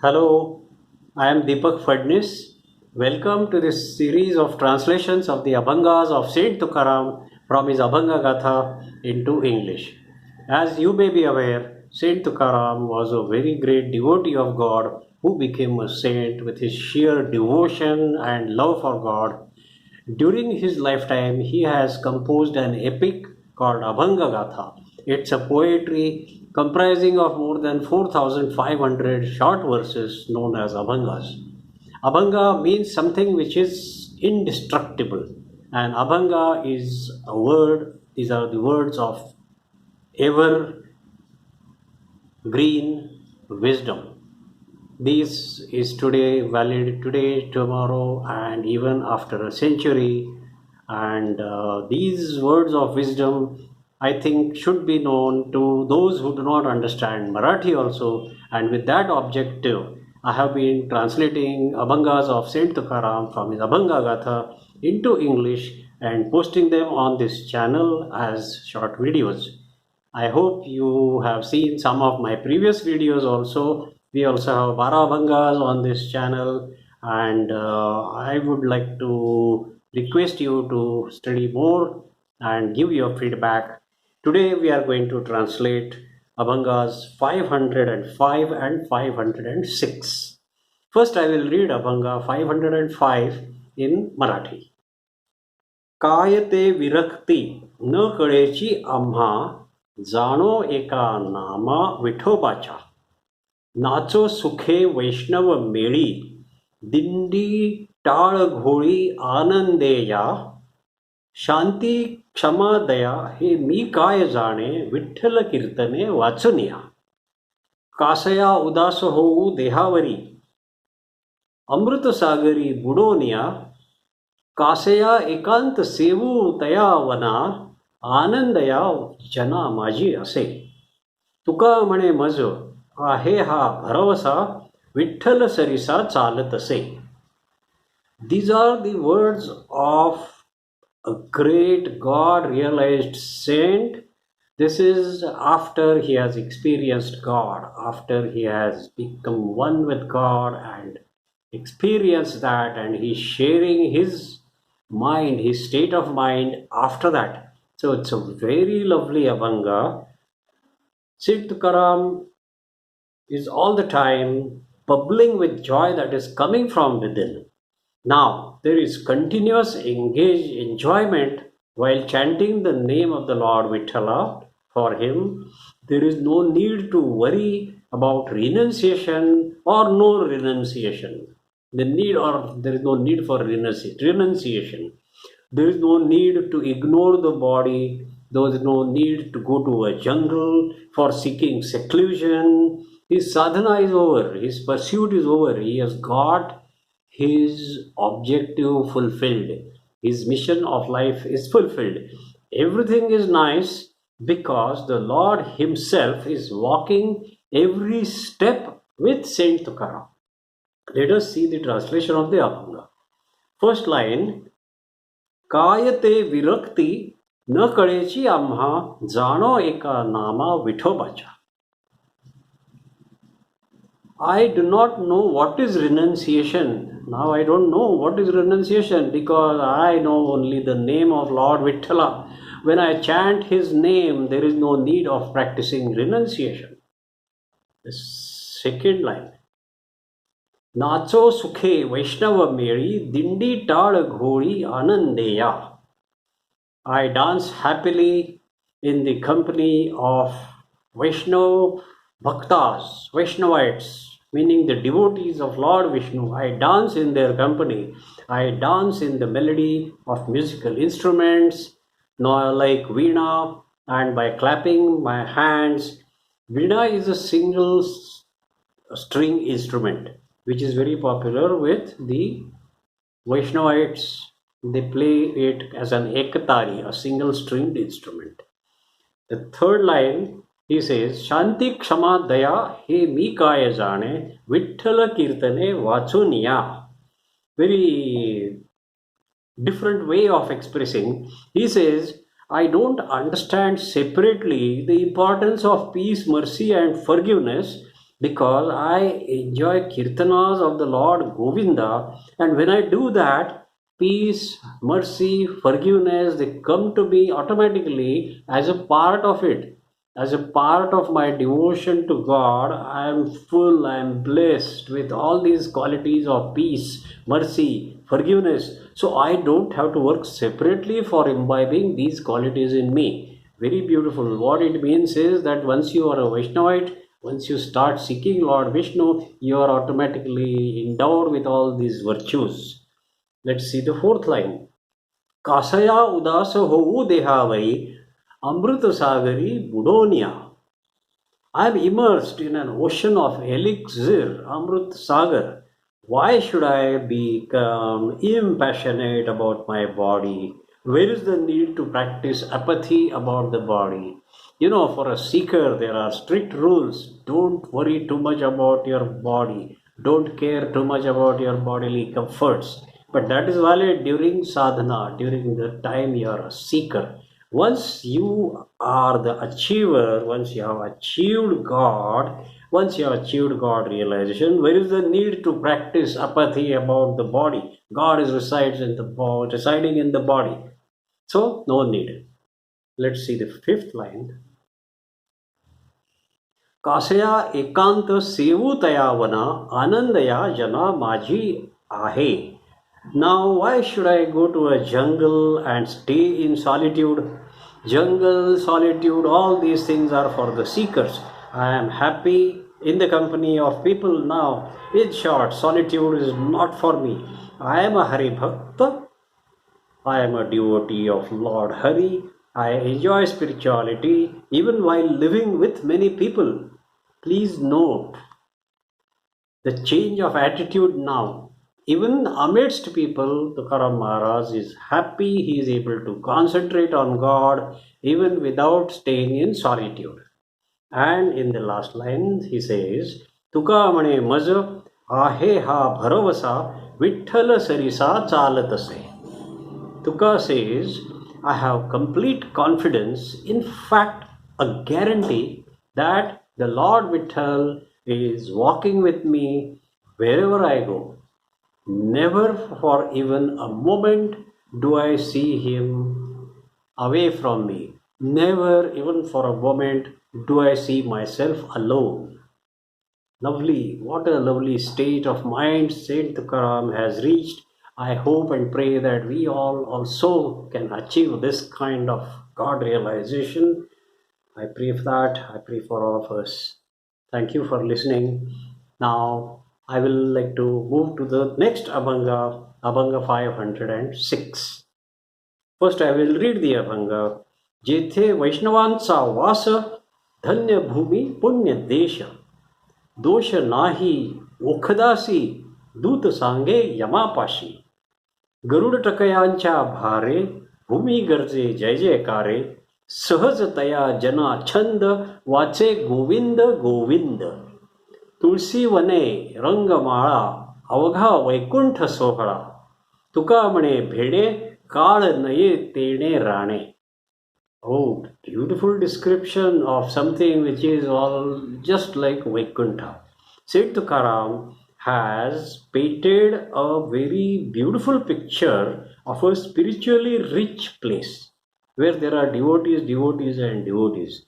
Hello, I am Deepak Fadnis. Welcome to this series of translations of the Abhangas of Saint Tukaram from his Abhanga Gatha into English. As you may be aware, Saint Tukaram was a very great devotee of God who became a saint with his sheer devotion and love for God. During his lifetime, he has composed an epic called Abhanga Gatha. It's a poetry comprising of more than 4,500 short verses known as Abhangas. Abhanga means something which is indestructible, and Abhanga is a word, these are the words of ever green wisdom. This is today valid today, tomorrow, and even after a century. And these words of wisdom, I think, should be known to those who do not understand Marathi also. And with that objective, I have been translating Abhangas of Saint Tukaram from his Abhanga Gatha into English and posting them on this channel as short videos. I hope you have seen some of my previous videos also. We also have Bharabhangas on this channel, and I would like to request you to study more and give your feedback. Today we are going to translate Abhangas 505 and 506. First I will read Abhanga 505 in Marathi. काय ते विरक्ती न कळेची आम्हा जाणो एका नामा विठोबाच्या नाचो सुखे वैष्णव मेळी दिंडी टाळ घोळी आनंदेया शांती क्षमा दया हे मी काय जाणे विठ्ठल कीर्तने वाचनिया कासया उदास होऊ देहावरी अमृतसागरी बुडोनिया कासया एकांत सेवू तया वना आनंदया जना माझी असे तुका म्हणे मज आहे हा भरवसा विठ्ठल सरिसा चालत असे. These are the words of a great God realized saint. This is after he has experienced God, after he has become one with God and experienced that, and he's sharing his mind, his state of mind after that. So it's a very lovely Abhanga. Saint Tukaram is all the time bubbling with joy that is coming from within. Now, there is continuous engaged enjoyment while chanting the name of the Lord Vithala for him. There is no need to worry about renunciation or no renunciation. There is no need for renunciation. There is no need to ignore the body. There is no need to go to a jungle for seeking seclusion. His sadhana is over. His pursuit is over. He has got his objective fulfilled. His mission of life is fulfilled. Everything is nice because the Lord himself is walking every step with Saint Tukaram. Let us see the translation of the Abhanga. First line, काय ते विरक्ती न कळेची आम्हा जाणो एका नामा विठोबाच्या. I do not know what is renunciation. Now I don't know what is renunciation because I know only the name of Lord Vithala. When I chant his name, there is no need of practicing renunciation. The second line. नाचो सुखे वैष्णव मेळी दिंडी टाळ घोळी आनंदेया. I dance happily in the company of Vaishnav Bhaktas, Vaishnavites, meaning the devotees of Lord Vishnu. I dance in their company. I dance in the melody of musical instruments, like Veena, and by clapping my hands. Veena is a single string instrument which is very popular with the Vaishnavites. They play it as an ekatari, a single stringed instrument. The third line, he says, Shanti Kshama Daya He Mi Kaya Jane Vithala Kirtane Vachuniya. Very different way of expressing. He says, I don't understand separately the importance of peace, mercy, and forgiveness because I enjoy kirtanas of the Lord Govinda, and when I do that, peace, mercy, forgiveness, they come to me automatically as a part of it. As a part of my devotion to God, I am full, I am blessed with all these qualities of peace, mercy, forgiveness. So I don't have to work separately for imbibing these qualities in me. Very beautiful. What it means is that once you are a Vaishnavite, once you start seeking Lord Vishnu, you are automatically endowed with all these virtues. Let's see the fourth line. कासया उदास होऊ देहावई अमृत सागरी बुडोनिया. I am immersed in an ocean of elixir, Amrit Sagar. Why should I become impassionate about my body? Where is the need to practice apathy about the body? For a seeker, there are strict rules. Don't worry too much about your body. Don't care too much about your bodily comforts. But that is valid during sadhana, during the time you are a seeker. Once you are the achiever, once you have achieved God, once you have achieved God realization, where is the need to practice apathy about the body? God is residing in the body. So no need. Let's see the fifth line. कासया एकांत सेवूतया वना आनंदया जना माझी आहे. Now, why should I go to a jungle and stay in solitude? Jungle, solitude, all these things are for the seekers. I am happy in the company of people now. In short, solitude is not for me. I am a Hari Bhakta. I am a devotee of Lord Hari. I enjoy spirituality even while living with many people. Please note the change of attitude now. Even amidst people, Tukaram Maharaj is happy, he is able to concentrate on God even without staying in solitude. And in the last line, he says, Tuka mane maj ahe ha bharavasa vitthal sarisa chalatase. Tuka says, I have complete confidence, in fact, a guarantee that the Lord Vitthal is walking with me wherever I go. Never for even a moment do I see him away from me. Never even for a moment do I see myself alone. Lovely, what a lovely state of mind Saint Tukaram has reached. I hope and pray that we all also can achieve this kind of God realization. I pray for that. I pray for all of us. Thank you for listening. Now, I will like to move to the next Abhanga, Abhanga 506. First, I will read the Abhanga. जेथे वैष्णवांचा वास धन्य भूमी पुण्य देश दोष नाही ओखदासी दूत सांगे यमापाशी गरुड टकयांच्या भारे भूमी गरजे जय जयकारे सहजतया जना छंद वाचे गोविंद गोविंद तुळसी वने रंगमाळा अवघा वैकुंठ सोहळा तुका म्हणे भेडे काळ नये तेणे Rane. Oh, beautiful description of something which is all just like Vaikuntha. Saint Tukaram has painted a very beautiful picture of a spiritually rich place where there are devotees, devotees, and devotees.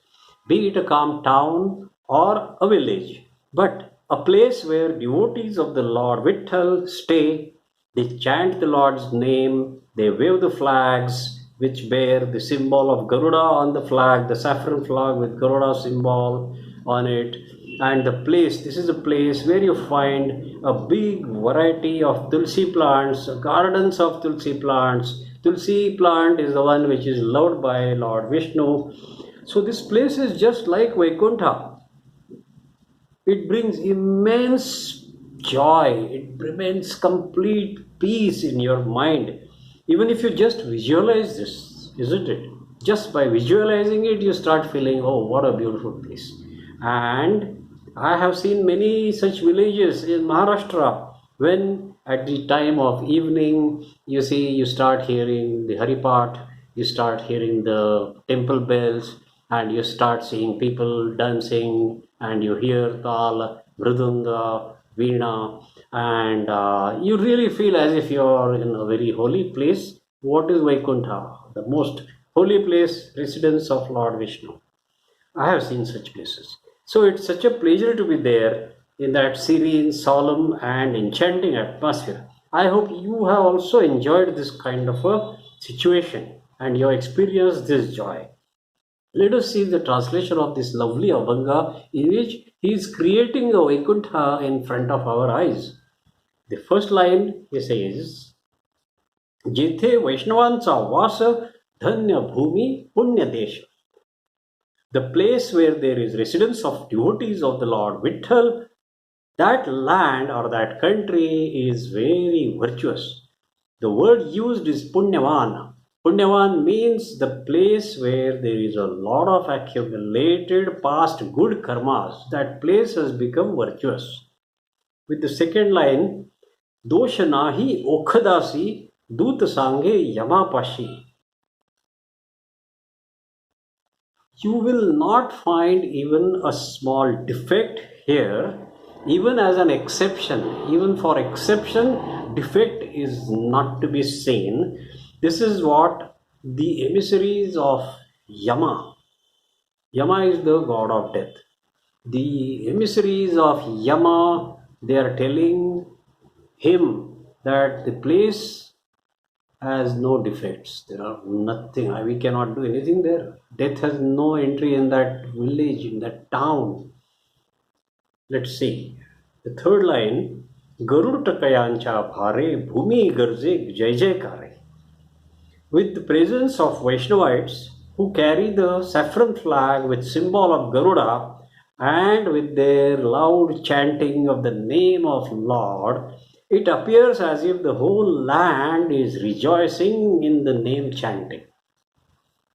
Be it a calm town or a village, but a place where devotees of the Lord Vitthal stay, they chant the Lord's name, they wave the flags which bear the symbol of Garuda on the flag, the saffron flag with Garuda symbol on it. And the place, this is a place where you find a big variety of tulsi plants, gardens of tulsi plants. Tulsi plant is the one which is loved by Lord Vishnu. So this place is just like Vaikuntha. It brings immense joy. It brings complete peace in your mind. Even if you just visualize this, isn't it? Just by visualizing it, you start feeling, oh, what a beautiful place. And I have seen many such villages in Maharashtra when at the time of evening, you start hearing the Haripat, you start hearing the temple bells, and you start seeing people dancing, and you hear tal, mridanga, veena, and you really feel as if you are in a very holy place. What is Vaikuntha? The most holy place, residence of Lord Vishnu. I have seen such places. So it's such a pleasure to be there in that serene, solemn, and enchanting atmosphere. I hope you have also enjoyed this kind of a situation and you have experienced this joy. Let us see the translation of this lovely Abhanga in which he is creating a Vaikuntha in front of our eyes. The first line he says, जेथे वैष्णवांचा वास धन्य भूमी पुण्य देश. The place where there is residence of devotees of the Lord Vitthal, that land or that country is very virtuous. The word used is punyavan. Punyavan means the place where there is a lot of accumulated past good karmas. That place has become virtuous. With the second line, dosha nahi okhadasi dut sange yamapashi. You will not find even a small defect here, even as an exception. Even for exception, defect is not to be seen. This is what the emissaries of Yama. Yama is the god of death. The emissaries of Yama, they are telling him that the place has no defects. There are nothing. We cannot do anything there. Death has no entry in that village, in that town. Let's see. The third line, Garud Takayancha Bhare Bhumi Garje Jai Jaikare. With the presence of Vaishnavites who carry the saffron flag with symbol of Garuda and with their loud chanting of the name of Lord, it appears as if the whole land is rejoicing in the name chanting.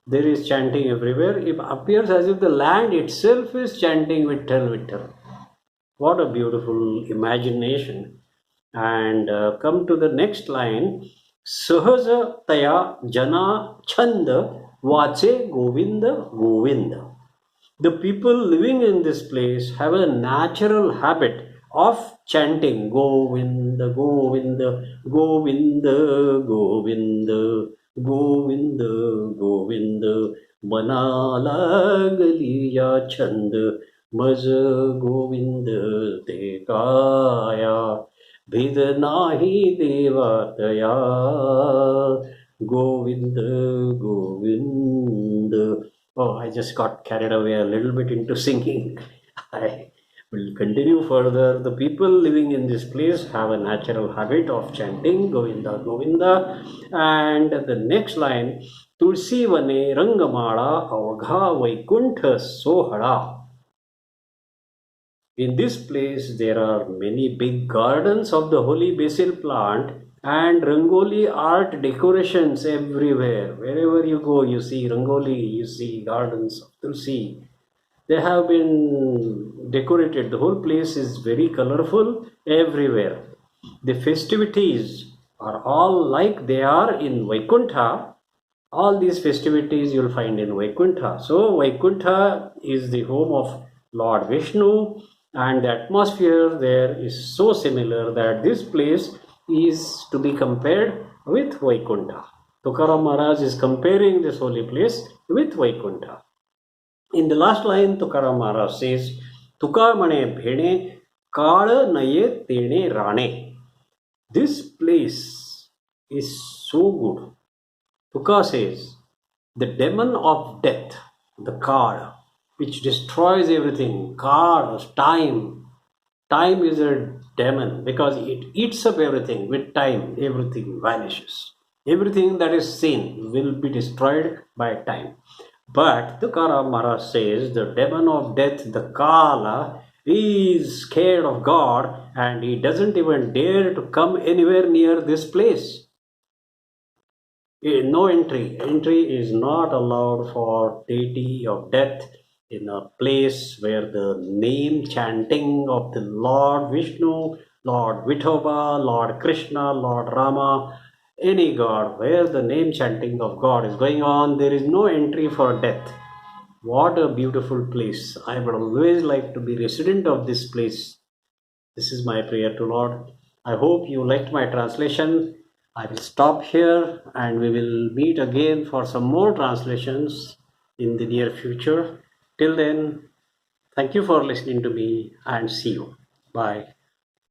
There is chanting everywhere. It appears as if the land itself is chanting Vitthal, Vitthal. What a beautiful imagination. And come to the next line. Sahaja taya jana chanda vache govinda govinda. The people living in this place have a natural habit of chanting Govinda, Govinda, Govinda, Govinda, Govinda, Govinda, Manala Galiya Chand, Maj Govinda Dekaya, Bid Nahi Devataya, Govinda, Govinda. Oh, I just got carried away a little bit into singing. I will continue further. The people living in this place have a natural habit of chanting Govinda, Govinda. And the next line, Tulsi Vane Rangamala Avagha Vaikuntha Sohara. In this place, there are many big gardens of the holy basil plant and Rangoli art decorations everywhere. Wherever you go, you see Rangoli, you see gardens of Tulsi. They have been decorated. The whole place is very colorful everywhere. The festivities are all like they are in Vaikuntha. All these festivities you'll find in Vaikuntha. So Vaikuntha is the home of Lord Vishnu, and the atmosphere there is so similar that this place is to be compared with Vaikuntha. Tukaram Maharaj is comparing this holy place with Vaikuntha. In the last line, Tukaram Maharaj says, Tuka mane bhene kaal naye tene rane. This place is so good. Tuka says, the demon of death, the Kal, which destroys everything, Kal, time. Time is a demon because it eats up everything. With time, everything vanishes. Everything that is seen will be destroyed by time. But Tukaram Maharaj says the demon of death, the Kala, is scared of God and he doesn't even dare to come anywhere near this place. No entry. Entry is not allowed for deity of death in a place where the name chanting of the Lord Vishnu, Lord Vithoba, Lord Krishna, Lord Rama, any god, where the name chanting of God is going on, there is no entry for death. What a beautiful place. I would always like to be resident of this place This is my prayer to Lord. I hope you liked my translation. I will stop here and we will meet again for some more translations in the near future. Till then, thank you for listening to me and see you. Bye.